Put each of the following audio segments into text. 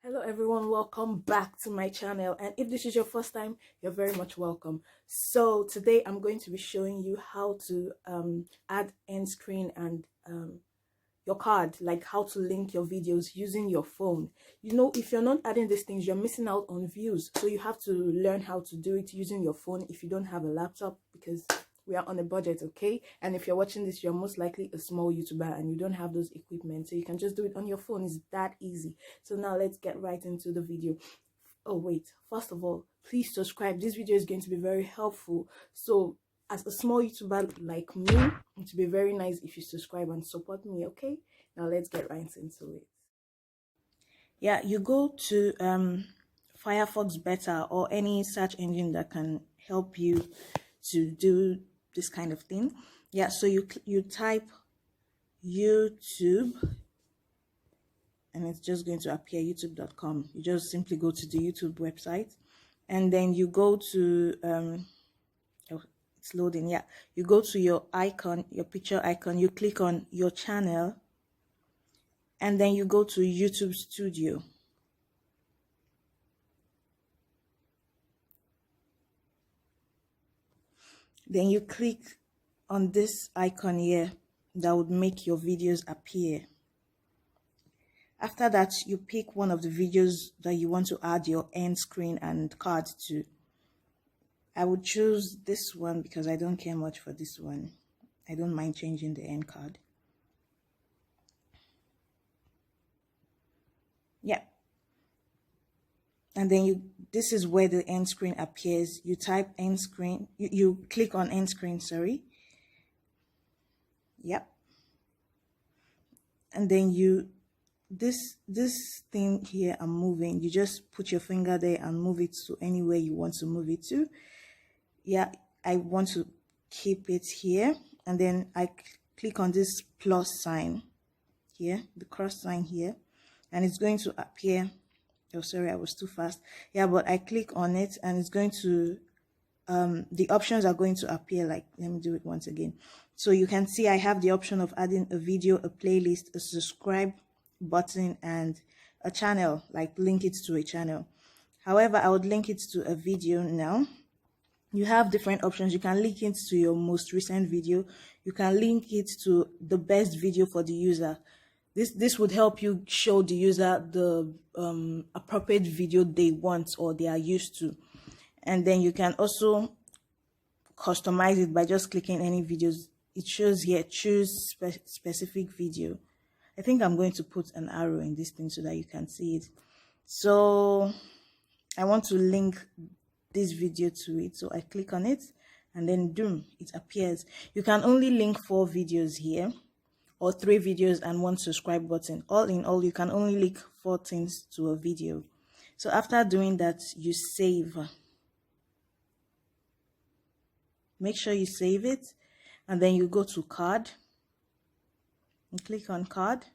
Hello everyone, welcome back to my channel, and if this is your first time, you're very much welcome. So today I'm going to be showing you how to add end screen and your card, like how to link your videos using your phone. You know, if you're not adding these things, you're missing out on views, so you have to learn how to do it using your phone if you don't have a laptop, because we are on a budget, okay? And if you're watching this, you're most likely a small YouTuber and you don't have those equipment, so you can just do it on your phone. It's that easy. So now let's get right into the video. Oh wait, first of all, please subscribe. This video is going to be very helpful. So as a small YouTuber like me, it would be very nice if you subscribe and support me, okay? Now let's get right into it. Yeah, you go to Firefox Beta or any search engine that can help you to do this kind of thing. Yeah, so you type YouTube and it's just going to appear, youtube.com. You just simply go to the YouTube website and then you go to oh, it's loading. Yeah, you go to your icon, your picture icon, you click on your channel and then you go to YouTube Studio. Then you click on this icon here that would make your videos appear. After that, you pick one of the videos that you want to add your end screen and card to. I would choose this one because I don't care much for this one. I don't mind changing the end card. Yeah. And then this is where the end screen appears. You type end screen, you click on end screen, sorry. Yep. And then this thing here I'm moving, you just put your finger there and move it to anywhere you want to move it to. Yeah, I want to keep it here, and then I click on this plus sign here, the cross sign here, and it's going to appear. Oh, sorry, I was too fast. Yeah, but I click on it and it's going to the options are going to appear. Like, let me do it once again. So you can see I have the option of adding a video, a playlist, a subscribe button, and a channel, like link it to a channel. However, I would link it to a video now. You have different options. You can link it to your most recent video. You can link it to the best video for the user. This would help you show the user the appropriate video they want or they are used to. And then you can also customize it by just clicking any videos. It shows here, choose specific video. I think I'm going to put an arrow in this thing so that you can see it. So I want to link this video to it. So I click on it and then boom, it appears. You can only link 4 videos here, or 3 videos and 1 subscribe button. All in all, you can only link 4 things to a video. So after doing that, you save. Make sure you save it, and then you go to card and click on card.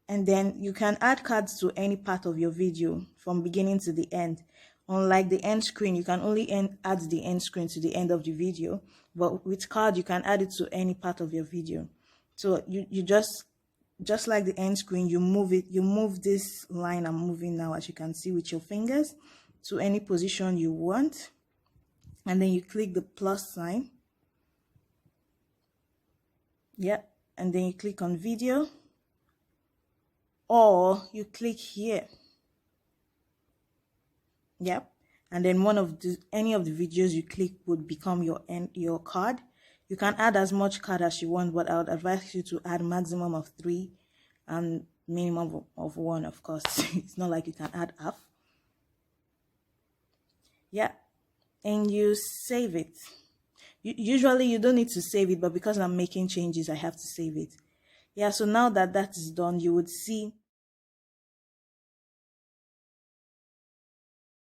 And then you can add cards to any part of your video from beginning to the end. Unlike the end screen, you can only add the end screen to the end of the video, but with card you can add it to any part of your video. So you just like the end screen, you move it, you move this line I'm moving now, as you can see, with your fingers to any position you want, and then you click the plus sign. Yeah, and then you click on video, or you click here. Yep, and then any of the videos you click would become your card. You can add as much card as you want, but I would advise you to add maximum of 3 and minimum of 1, of course. It's not like you can add half. Yeah, and you save it. Usually you don't need to save it, but because I'm making changes, I have to save it. Yeah, so now that is done, you would see